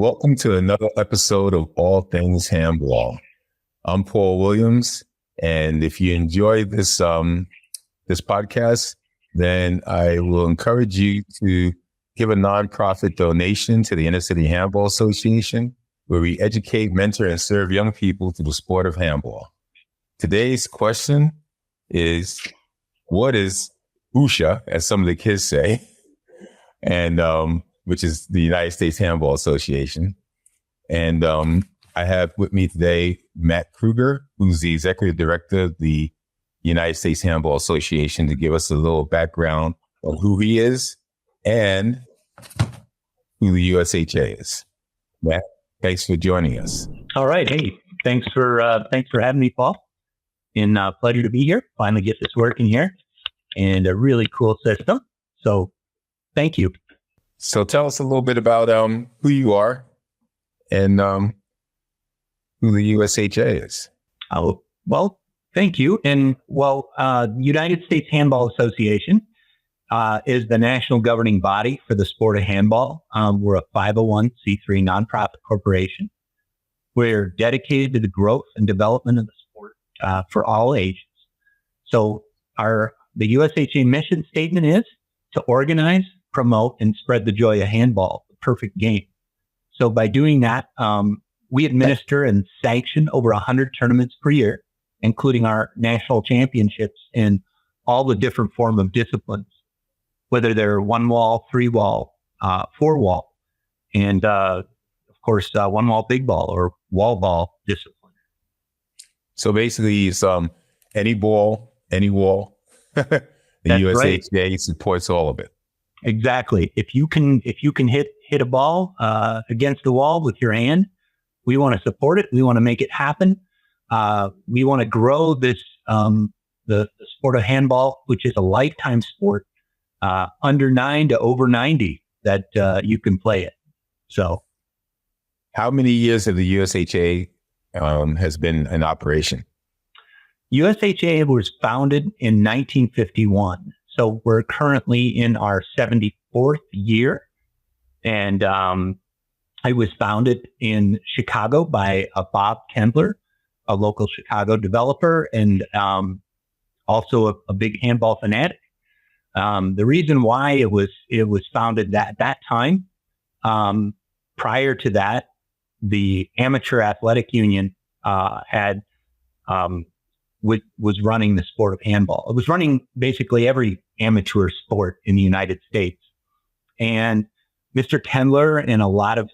Welcome to another episode of All Things Handball. I'm Paul Williams, and if you enjoy this podcast, then I will encourage you to give a nonprofit donation to the Inner City Handball Association, where we educate, mentor, and serve young people through the sport of handball. Today's question is, what is USHA, as some of the kids say, and which is the United States Handball Association. And I have with me today Matt Kruger, who's the executive director of the United States Handball Association, to give us a little background on who he is and who the USHA is. Matt, thanks for joining us. All right. Hey, thanks for having me, Paul. And pleasure to be here. Finally get this working here, and a really cool system. So thank you. So tell us a little bit about who you are and who the USHA is. Oh, well, thank you. And United States Handball Association is the national governing body for the sport of handball. We're a 501c3 nonprofit corporation. We're dedicated to the growth and development of the sport for all ages. So the USHA mission statement is to organize, promote, and spread the joy of handball, the perfect game. So by doing that, we administer and sanction over 100 tournaments per year, including our national championships in all the different form of disciplines, whether they're one wall, three wall, four wall, and of course, one wall, big ball, or wall ball discipline. So basically, it's any ball, any wall. The USHA supports all of it. Exactly. If you can hit a ball against the wall with your hand, we want to support it. We want to make it happen. We want to grow this the sport of handball, which is a lifetime sport, under 9 to over 90 that you can play it. So, how many years have the USHA has been in operation? USHA was founded in 1951. So we're currently in our 74th year, and I was founded in Chicago by Bob Kendler, a local Chicago developer, and also a big handball fanatic. The reason why it was founded at that time, prior to that, the Amateur Athletic Union was running the sport of handball. It was running basically every amateur sport in the United States. And Mr. Kendler and a lot of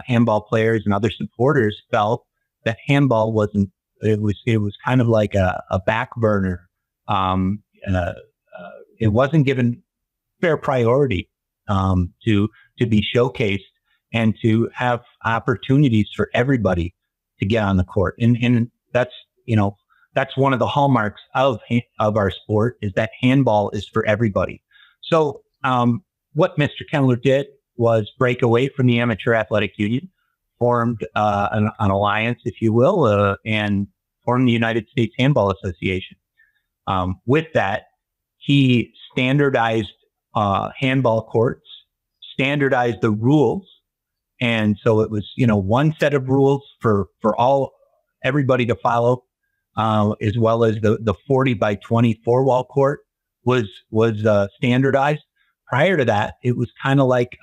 handball players and other supporters felt that handball it was kind of like a back burner. It wasn't given fair priority to be showcased and to have opportunities for everybody to get on the court. And that's one of the hallmarks of our sport, is that handball is for everybody. So what Mr. Kendler did was break away from the Amateur Athletic Union, formed an alliance, if you will, and formed the United States Handball Association. With that, he standardized handball courts, standardized the rules. And so it was, one set of rules for everybody to follow. As well as the 40 by 20 four-wall court was standardized. Prior to that, it was kind of like,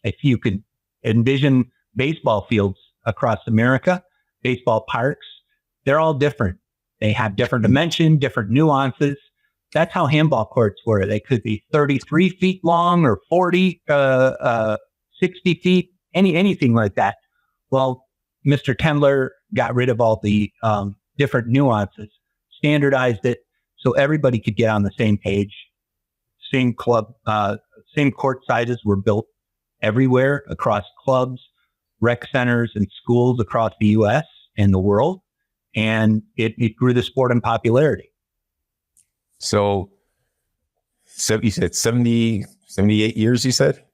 if you could envision baseball fields across America, baseball parks, they're all different. They have different dimension, different nuances. That's how handball courts were. They could be 33 feet long or 40, 60 feet, anything like that. Well, Mr. Kendler got rid of all the different nuances, standardized it so everybody could get on the same page. Same court sizes were built everywhere across clubs, rec centers, and schools across the U.S. and the world, and it grew the sport in popularity. So you said 70, 78 years, you said?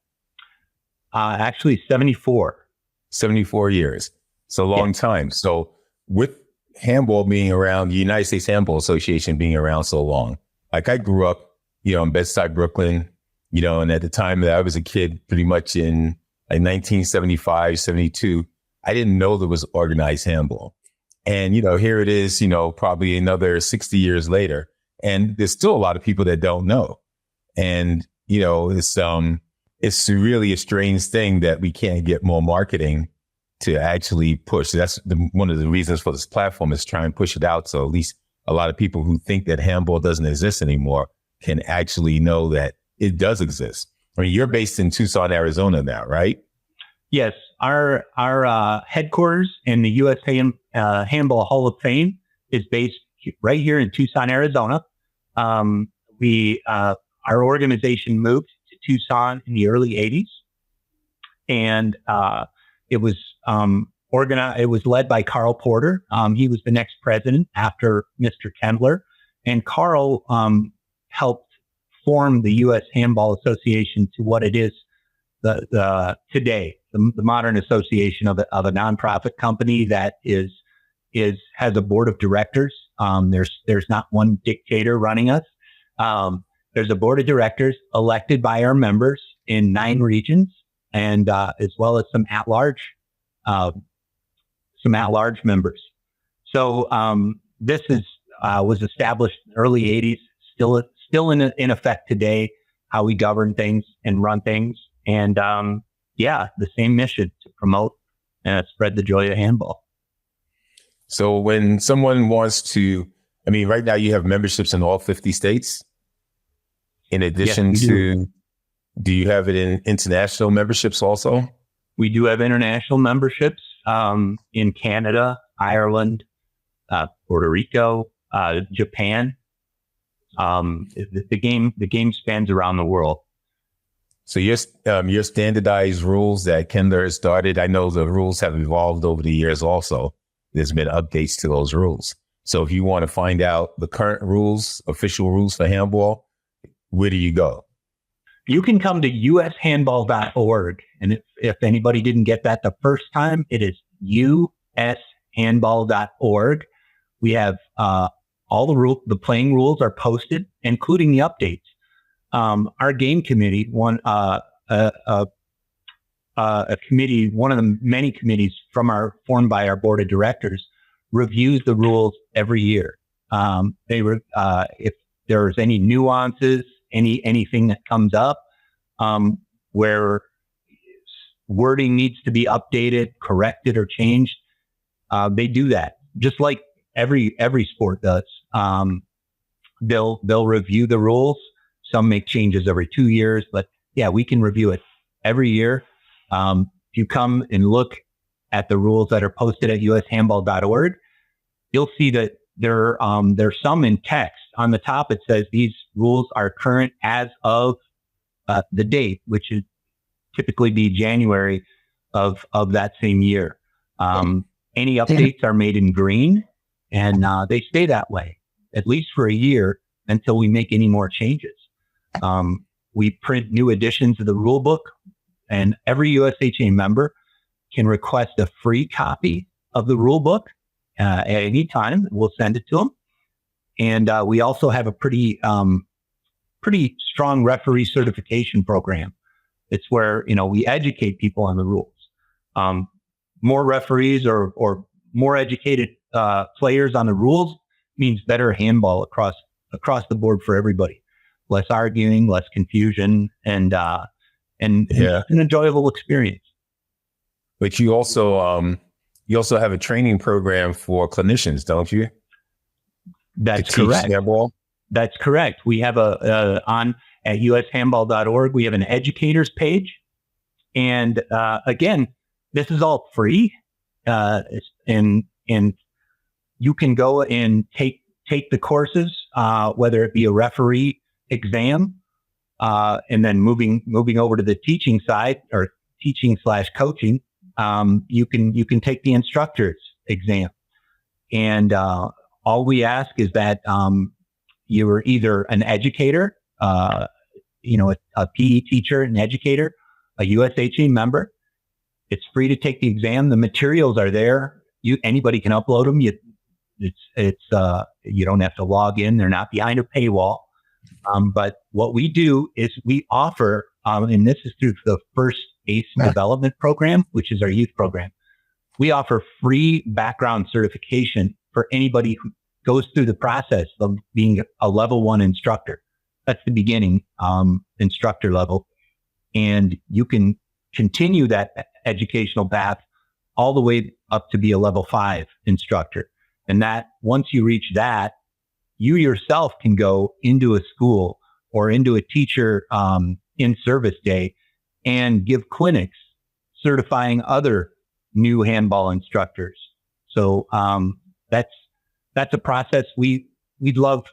Actually, 74. 74 years. It's a long time. So with handball being around, the United States Handball Association being around so long, like I grew up, in Bed-Stuy, Brooklyn, and at the time that I was a kid, pretty much in like 1975, 72, I didn't know there was organized handball. And, here it is, probably another 60 years later. And there's still a lot of people that don't know. And, it's really a strange thing that we can't get more marketing to actually push. That's one of the reasons for this platform is try and push it out. So at least a lot of people who think that handball doesn't exist anymore can actually know that it does exist. I mean, you're based in Tucson, Arizona now, right? Yes. Our headquarters in the U.S. Handball Hall of Fame is based right here in Tucson, Arizona. Our organization moved to Tucson in the early 80s, and it was organized. It was led by Carl Porter. He was the next president after Mr. Kendler, and Carl helped form the U.S. Handball Association to what it is today, the modern association of a nonprofit company that has a board of directors. There's not one dictator running us. There's a board of directors elected by our members in 9 regions, and as well as some at-large members. So this was established in the early 80s, still in effect today, how we govern things and run things. And the same mission to promote and spread the joy of handball. So when someone wants to, right now you have memberships in all 50 states. In addition do you have it in international memberships also? We do have international memberships in Canada, Ireland, Puerto Rico, Japan. The game spans around the world. So your standardized rules that Kendler has started, I know the rules have evolved over the years also. There's been updates to those rules. So if you want to find out the current rules, official rules for handball, where do you go? You can come to ushandball.org. And if anybody didn't get that the first time, it is ushandball.org. We have all the rules, the playing rules are posted, including the updates. Our game committee, one of the many committees formed by our board of directors, reviews the rules every year. If there's any nuances, anything that comes up where wording needs to be updated, corrected, or changed, they do that. Just like every sport does. They'll review the rules. Some make changes every 2 years, but we can review it every year. If you come and look at the rules that are posted at ushandball.org, you'll see that there's some in text. On the top, it says these rules are current as of the date, which would typically be January of that same year. Any updates are made in green, and they stay that way, at least for a year, until we make any more changes. We print new editions of the rule book, and every USHA member can request a free copy of the rule book at any time. We'll send it to them. And we also have a pretty strong referee certification program. It's where, we educate people on the rules. More referees or more educated players on the rules means better handball across the board for everybody. Less arguing, less confusion, and an enjoyable experience. But you also have a training program for clinicians, don't you? That's correct. Handball? That's correct. We have at ushandball.org, we have an educators page. And again, this is all free. And you can go and take the courses, whether it be a referee exam, and then moving over to the teaching side, or teaching/coaching. You can take the instructor's exam. And all we ask is that you are either an educator, a PE teacher, an educator, a USHA member. It's free to take the exam. The materials are there. Anybody can upload them. You don't have to log in. They're not behind a paywall. But what we do is we offer, and this is through the first ACE Development Program, which is our youth program. We offer free background certification for anybody who goes through the process of being a level 1 instructor. That's the beginning instructor level. And you can continue that educational path all the way up to be a level 5 instructor. And that once you reach that, you yourself can go into a school or into a teacher in service day and give clinics certifying other new handball instructors. So that's a process we'd love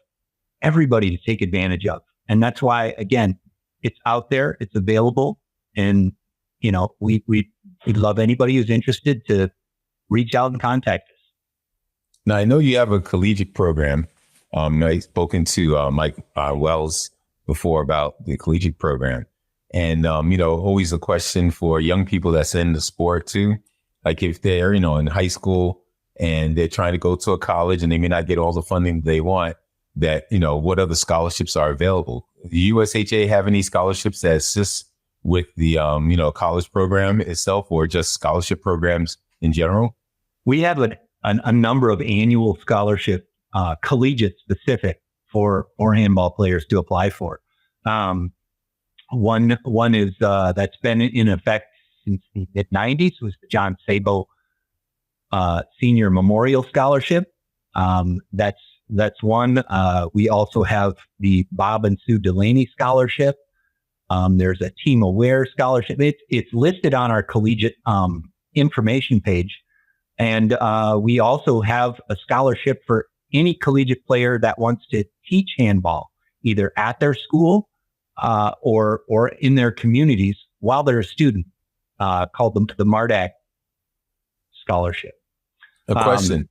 everybody to take advantage of. And that's why, again, it's out there, it's available. And, we'd love anybody who's interested to reach out and contact us. Now, I know you have a collegiate program. I've spoken to Mike Wells before about the collegiate program. And, always a question for young people that's in the sport too. Like if they're, in high school and they're trying to go to a college and they may not get all the funding they want, that, what other scholarships are available? The USHA have any scholarships that assist with the, college program itself, or just scholarship programs in general? We have a number of annual scholarship, collegiate specific for handball players to apply for. One is that's been in effect since the mid-90s, was the John Sabo Senior Memorial Scholarship. That's one. We also have the Bob and Sue Delaney Scholarship. There's a Team Aware Scholarship. It's listed on our collegiate information page. And we also have a scholarship for any collegiate player that wants to teach handball, either at their school or in their communities while they're a student, called the MARDAC Scholarship. A question.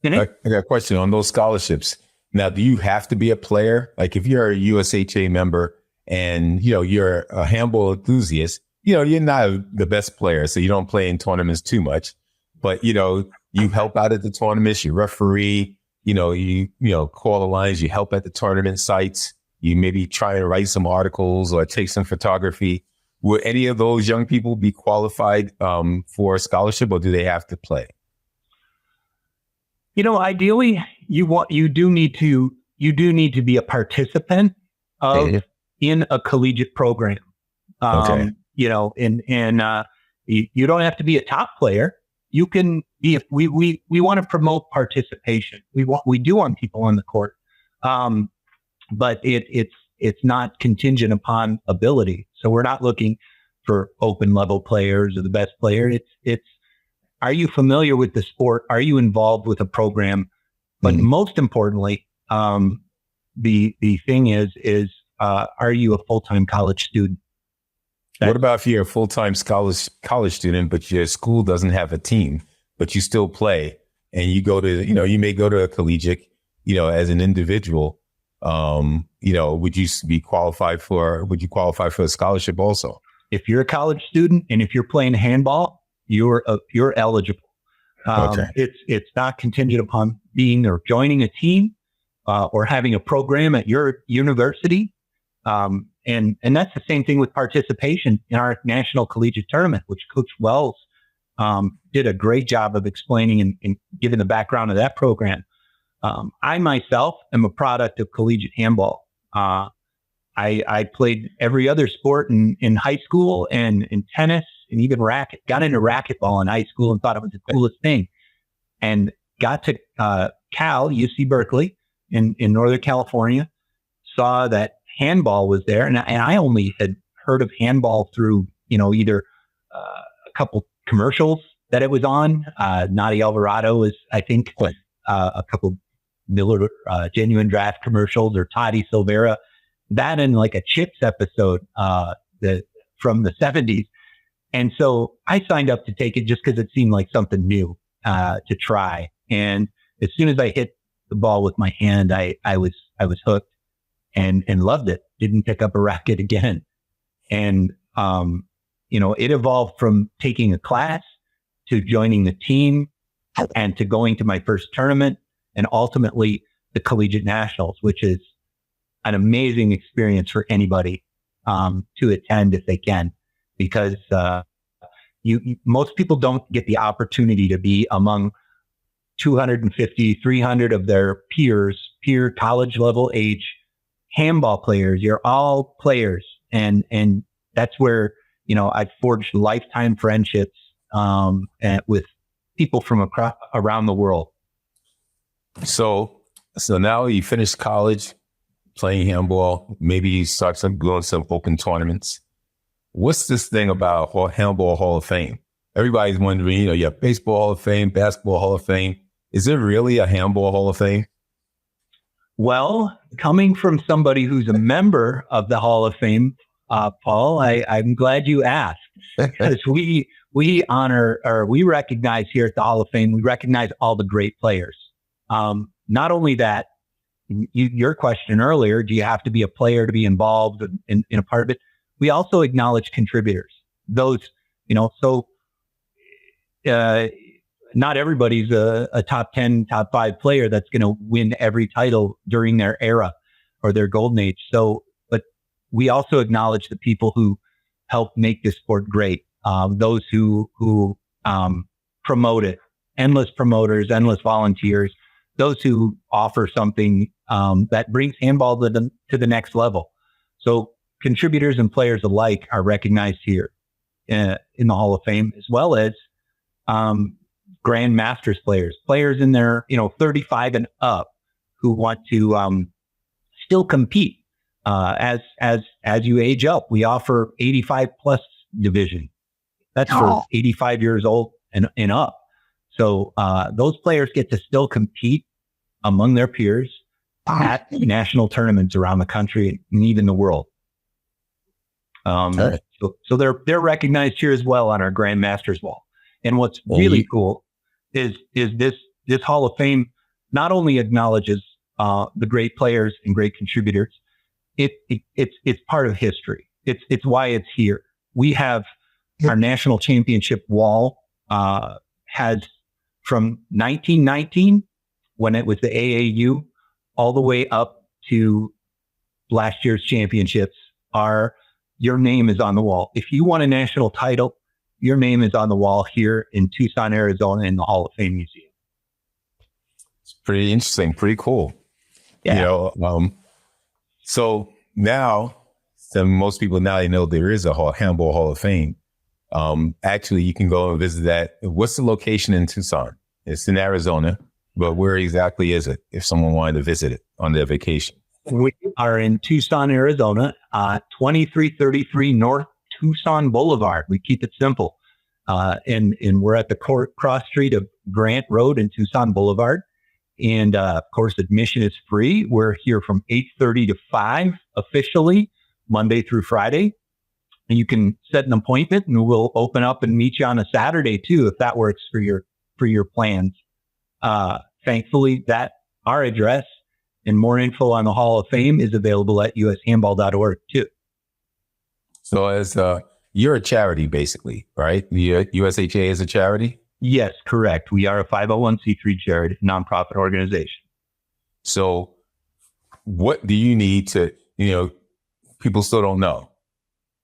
I got a question on those scholarships. Now, do you have to be a player? Like if you're a USHA member and, you're a handball enthusiast, you're not the best player, so you don't play in tournaments too much. But, you help out at the tournaments, you referee, you call the lines, you help at the tournament sites, you maybe try and write some articles or take some photography. Would any of those young people be qualified for a scholarship, or do they have to play? Ideally, you do need to be a participant in a collegiate program. Okay. You don't have to be a top player. You can be. We want to promote participation. We do want people on the court, but it's not contingent upon ability. So we're not looking for open level players or the best player. It's are you familiar with the sport? Are you involved with a program? But most importantly, the thing is are you a full-time college student? What about if you're a full-time college student, but your school doesn't have a team, but you still play, and you go to, you may go to a collegiate, as an individual, would you qualify for a scholarship also? If you're a college student and if you're playing handball, you're eligible. Okay. It's not contingent upon being or joining a team or having a program at your university. And that's the same thing with participation in our national collegiate tournament, which Coach Wells did a great job of explaining and giving the background of that program. I myself am a product of collegiate handball. I played every other sport in high school and in tennis and even got into racquetball in high school and thought it was the coolest thing. And got to UC Berkeley in Northern California, saw that handball was there. And I only had heard of handball through, either a couple commercials that it was on. Nadi Alvarado is, I think, a couple Miller Genuine Draft commercials, or Toddy Silvera. That and like a Chips episode from the 70s. And so I signed up to take it just because it seemed like something new to try. And as soon as I hit the ball with my hand, I was hooked and loved it. Didn't pick up a racket again. And it evolved from taking a class to joining the team and to going to my first tournament and ultimately the collegiate nationals, which is an amazing experience for anybody to attend if they can, because most people don't get the opportunity to be among 250, 300 of their peer college level age handball players. You're all players. And that's where, I've forged lifetime friendships with people from around the world. So now you finished college, playing handball. Maybe you start going to some open tournaments. What's this thing about Handball Hall of Fame? Everybody's wondering, you have Baseball Hall of Fame, Basketball Hall of Fame. Is there really a Handball Hall of Fame? Well, coming from somebody who's a member of the Hall of Fame, Paul, I'm glad you asked, because we honor, or we recognize here at the Hall of Fame, we recognize all the great players. Not only that, your question earlier, do you have to be a player to be involved in a part of it? We also acknowledge contributors. Those, not everybody's a top 10, top 5 player that's going to win every title during their era or their golden age. So, but we also acknowledge the people who help make this sport great. Those who promote it, endless promoters, endless volunteers, those who offer something that brings handball to the next level. So contributors and players alike are recognized here in the Hall of Fame, as well as Grand Masters players in their 35 and up who want to still compete as you age up. We offer 85 plus division. That's for 85 years old and up. So those players get to still compete among their peers at national tournaments around the country and even the world. So they're recognized here as well on our Grand Masters wall. And what's really cool is this Hall of Fame not only acknowledges the great players and great contributors, it's part of history. It's why it's here. We have our national championship wall has from 1919, when it was the AAU, all the way up to last year's championships. Your name is on the wall. If you won a national title, your name is on the wall here in Tucson, Arizona, in the Hall of Fame Museum. It's pretty interesting, pretty cool. Yeah. So now, most people now they know there is a Handball Hall of Fame. Actually, you can go and visit that. What's the location in Tucson? It's in Arizona, but where exactly is it if someone wanted to visit it on their vacation? We are in Tucson, Arizona, 2333 North Tucson Boulevard. We keep it simple. And we're at the cross street of Grant Road and Tucson Boulevard. And of course, admission is free. We're here from 8:30 to 5 officially, Monday through Friday. And you can set an appointment and we'll open up and meet you on a Saturday too, if that works for your plans. Thankfully, our address and more info on the Hall of Fame is available at ushandball.org too. So as you're a charity, basically, right? The USHA is a charity? Yes, correct. We are a 501c3 charity, nonprofit organization. So what do you need to, people still don't know.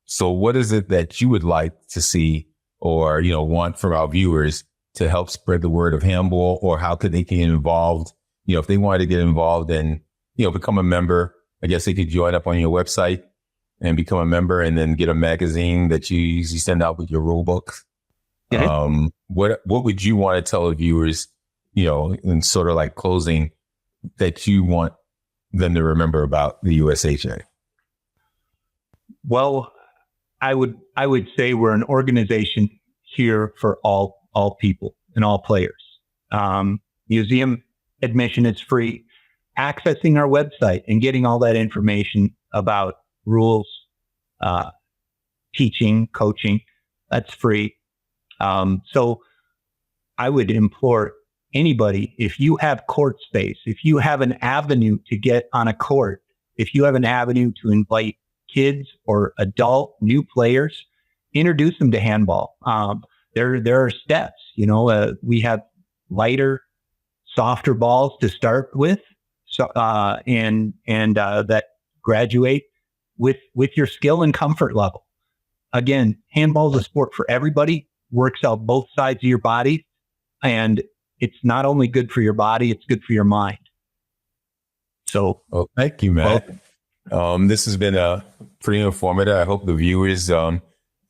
So what is it that you would like to see or, want from our viewers to help spread the word of handball, or how could they get involved? If they wanted to get involved and, become a member, I guess they could join up on your website and become a member and then get a magazine that you usually send out with your rule books. Yeah. What would you want to tell the viewers, in sort of like closing, that you want them to remember about the USHA? Well, I would say we're an organization here for all people and all players. Museum admission is free. Accessing our website and getting all that information about rules, teaching, coaching, that's free. So I would implore anybody, if you have court space, if you have an avenue to get on a court, if you have an avenue to invite kids or adult new players, introduce them to handball. There are steps, we have lighter, softer balls to start with. So, and that graduate with your skill and comfort level. again, handball is a sport for everybody, works out both sides of your body. And it's not only good for your body, it's good for your mind. So, well, thank you, Matt. This has been pretty informative. I hope the viewers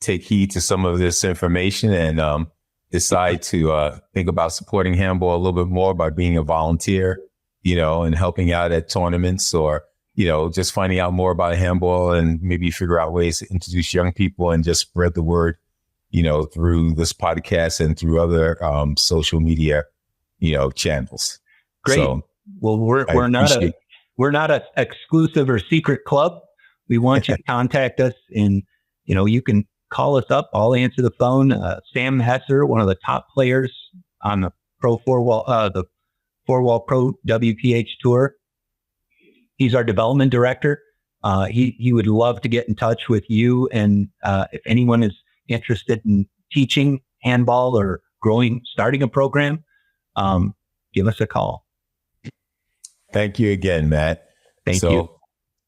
take heed to some of this information and decide to think about supporting handball a little bit more by being a volunteer, and helping out at tournaments, or, just finding out more about handball and maybe figure out ways to introduce young people and just spread the word, through this podcast and through other social media, channels. Great. So, well, we're not an exclusive or secret club. We want you to contact us, and you can call us up. I'll answer the phone. Sam Hesser, one of the top players on the Four Wall Pro WPH Tour. He's our development director. He would love to get in touch with you, and if anyone is interested in teaching handball or starting a program, give us a call. Thank you again, Matt. Thank you.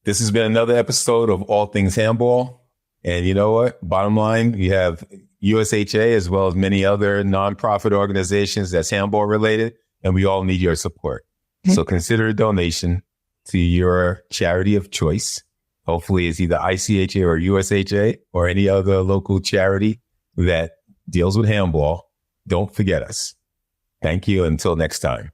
This has been another episode of All Things Handball. And you know what? Bottom line, we have USHA as well as many other nonprofit organizations that's handball related, and we all need your support. So consider a donation to your charity of choice. Hopefully it's either ICHA or USHA or any other local charity that deals with handball. Don't forget us. Thank you. Until next time.